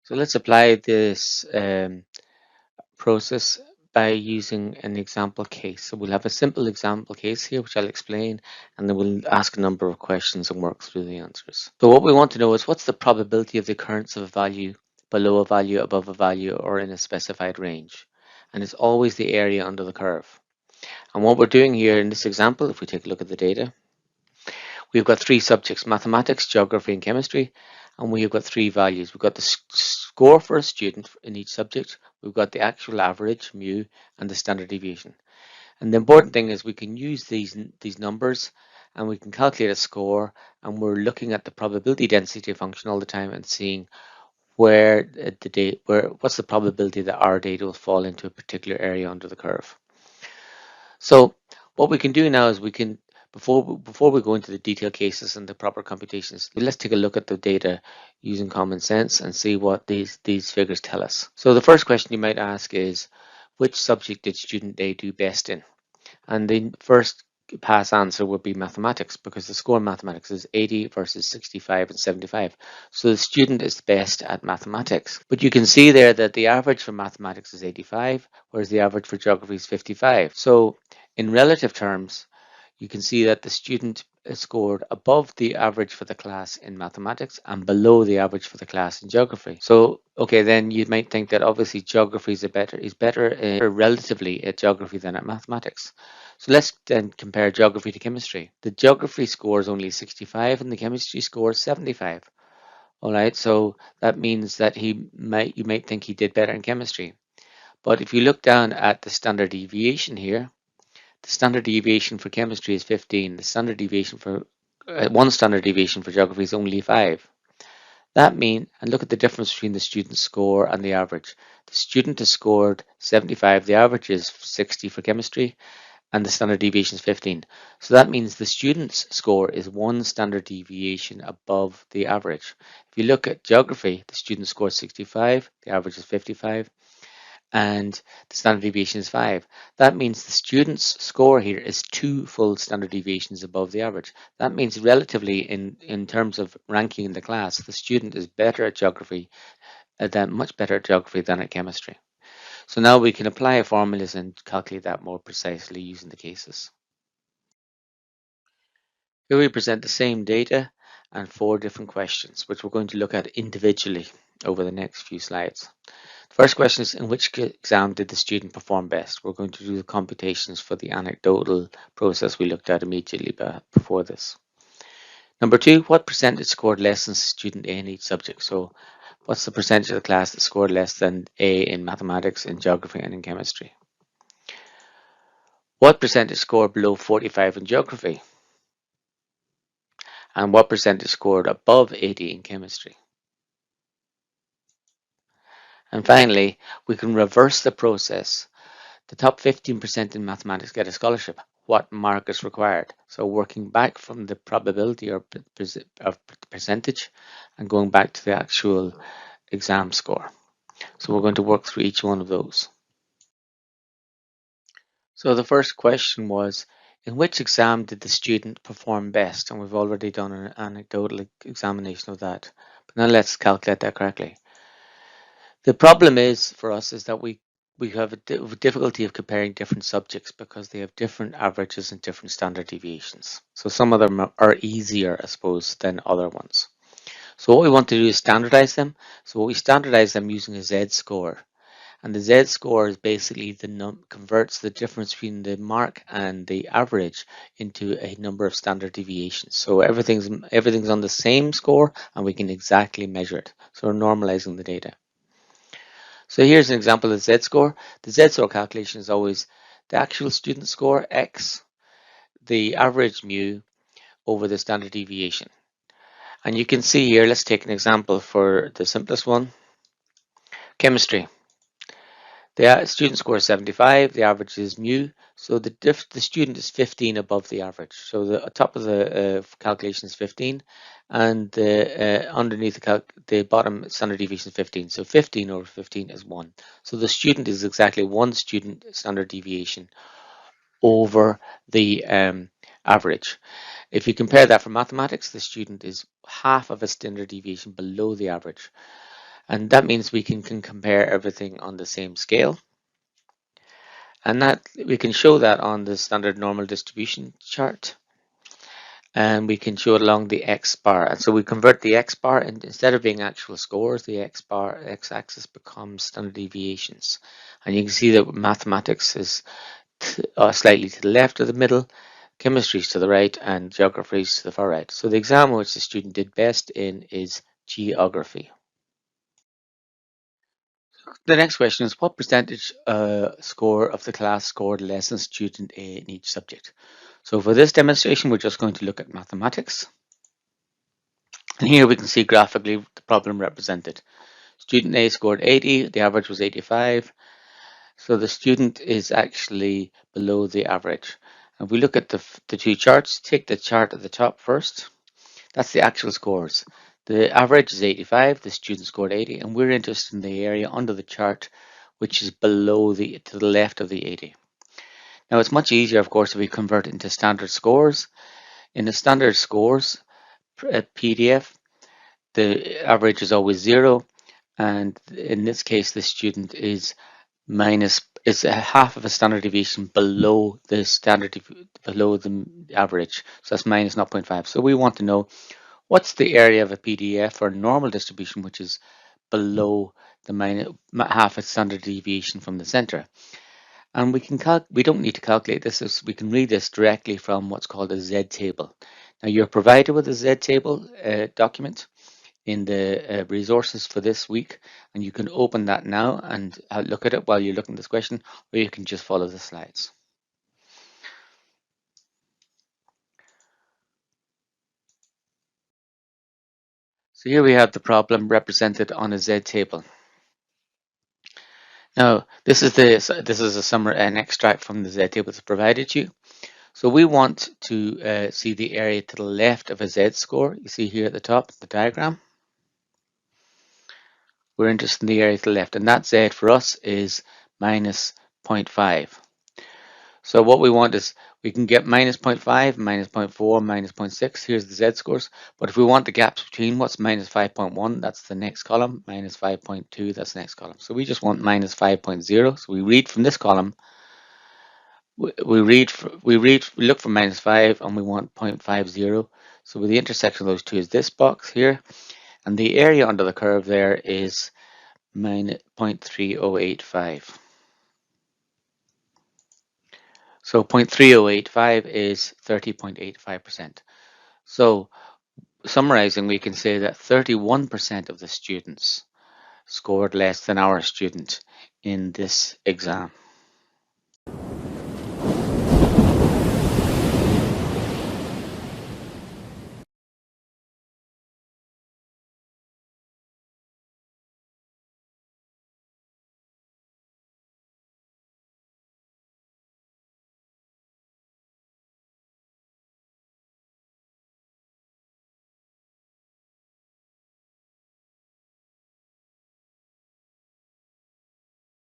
So let's apply this process by using an example case. So we'll have a simple example case here, which I'll explain, and then we'll ask a number of questions and work through the answers. So what we want to know is what's the probability of the occurrence of a value below a value, above a value, or in a specified range? And it's always the area under the curve. And what we're doing here in this example, if we take a look at the data, we've got three subjects: mathematics, geography, and chemistry, and we've got three values. We've got the score for a student in each subject, we've got the actual average, mu, and the standard deviation. And the important thing is we can use these numbers and we can calculate a score, and we're looking at the probability density function all the time and seeing what's the probability that our data will fall into a particular area under the curve. So what we can do now is we can, before we go into the detailed cases and the proper computations, let's take a look at the data using common sense and see what these figures tell us. So the first question you might ask is, which subject did student A do best in? And the first pass answer would be mathematics, because the score in mathematics is 80 versus 65 and 75. So the student is best at mathematics. But you can see there that the average for mathematics is 85, whereas the average for geography is 55. So in relative terms, you can see that the student scored above the average for the class in mathematics and below the average for the class in geography. So, okay, then you might think that obviously geography is better relatively at geography than at mathematics. So let's then compare geography to chemistry. The geography score is only 65 and the chemistry score is 75. All right, so that means that you might think he did better in chemistry. But if you look down at the standard deviation here, the standard deviation for chemistry is 15. The standard deviation for one standard deviation for geography is only 5. That means, and look at the difference between the student's score and the average. The student has scored 75, the average is 60 for chemistry, and the standard deviation is 15. So that means the student's score is one standard deviation above the average. If you look at geography, the student scores 65, the average is 55, and the standard deviation is 5. That means the student's score here is 2 full standard deviations above the average. That means relatively in terms of ranking in the class, the student is better at geography, much better at geography than at chemistry. So now we can apply formulas and calculate that more precisely using the cases. Here we present the same data and 4 different questions, which we're going to look at individually over the next few slides. The first question is, in which exam did the student perform best? We're going to do the computations for the anecdotal process we looked at immediately before this. Number 2, what percentage scored less than student A in each subject? So what's the percentage of the class that scored less than A in mathematics, in geography, and in chemistry? What percentage scored below 45 in geography? And what percentage scored above 80 in chemistry? And finally, we can reverse the process. The top 15% in mathematics get a scholarship. What mark is required? So working back from the probability or percentage and going back to the actual exam score. So we're going to work through each one of those. So the first question was, in which exam did the student perform best? And we've already done an anecdotal examination of that. But now let's calculate that correctly. The problem is for us is that we have a difficulty of comparing different subjects because they have different averages and different standard deviations. So some of them are easier, I suppose, than other ones. So what we want to do is standardize them. So we standardize them using a Z-score. And the Z-score is basically converts the difference between the mark and the average into a number of standard deviations. So everything's on the same score and we can exactly measure it. So we're normalizing the data. So here's an example of the Z-score. The Z-score calculation is always the actual student score, X, the average mu over the standard deviation. And you can see here, let's take an example for the simplest one. Chemistry. The student score is 75, the average is mu, so the student is 15 above the average. So the top of the calculation is 15, and underneath the bottom standard deviation is 15. So 15 over 15 is 1. So the student is exactly 1 student standard deviation over the average. If you compare that for mathematics, the student is half of a standard deviation below the average. And that means we can compare everything on the same scale. And that we can show that on the standard normal distribution chart. And we can show it along the X bar. And so we convert the X bar, and instead of being actual scores, the X bar, X axis becomes standard deviations. And you can see that mathematics is slightly to the left of the middle, chemistry is to the right, and geography is to the far right. So the exam which the student did best in is geography. The next question is, what percentage score of the class scored less than student A in each subject? So for this demonstration, we're just going to look at mathematics. And here we can see graphically the problem represented. Student A scored 80, the average was 85. So the student is actually below the average. And if we look at the two charts, take the chart at the top first. That's the actual scores. The average is 85, the student scored 80, and we're interested in the area under the chart which is below to the left of the 80. Now it's much easier, of course, if we convert it into standard scores. In the standard scores PDF, the average is always 0, and in this case the student is a half of a standard deviation below the average, so that's minus 0.5. So we want to know what's the area of a PDF or normal distribution which is below the half a standard deviation from the center. And we don't need to calculate this, we can read this directly from what's called a Z table. Now you're provided with a Z table document in the resources for this week, and you can open that now and look at it while you're looking at this question, or you can just follow the slides. So here we have the problem represented on a Z table. Now this is an extract from the Z table that's provided you. So we want to see the area to the left of a Z score. You see here at the top, the diagram. We're interested in the area to the left, and that Z for us is minus 0.5. So what we want is we can get minus 0.5, minus 0.4, minus 0.6. Here's the Z scores. But if we want the gaps between, what's minus 5.1? That's the next column. Minus 5.2, that's the next column. So we just want minus 5.0. So we read from this column. We look for minus 5 and we want 0.50. So the intersection of those two is this box here. And the area under the curve there is minus 0.3085. So 0.3085 is 30.85%. So summarizing, we can say that 31% of the students scored less than our student in this exam.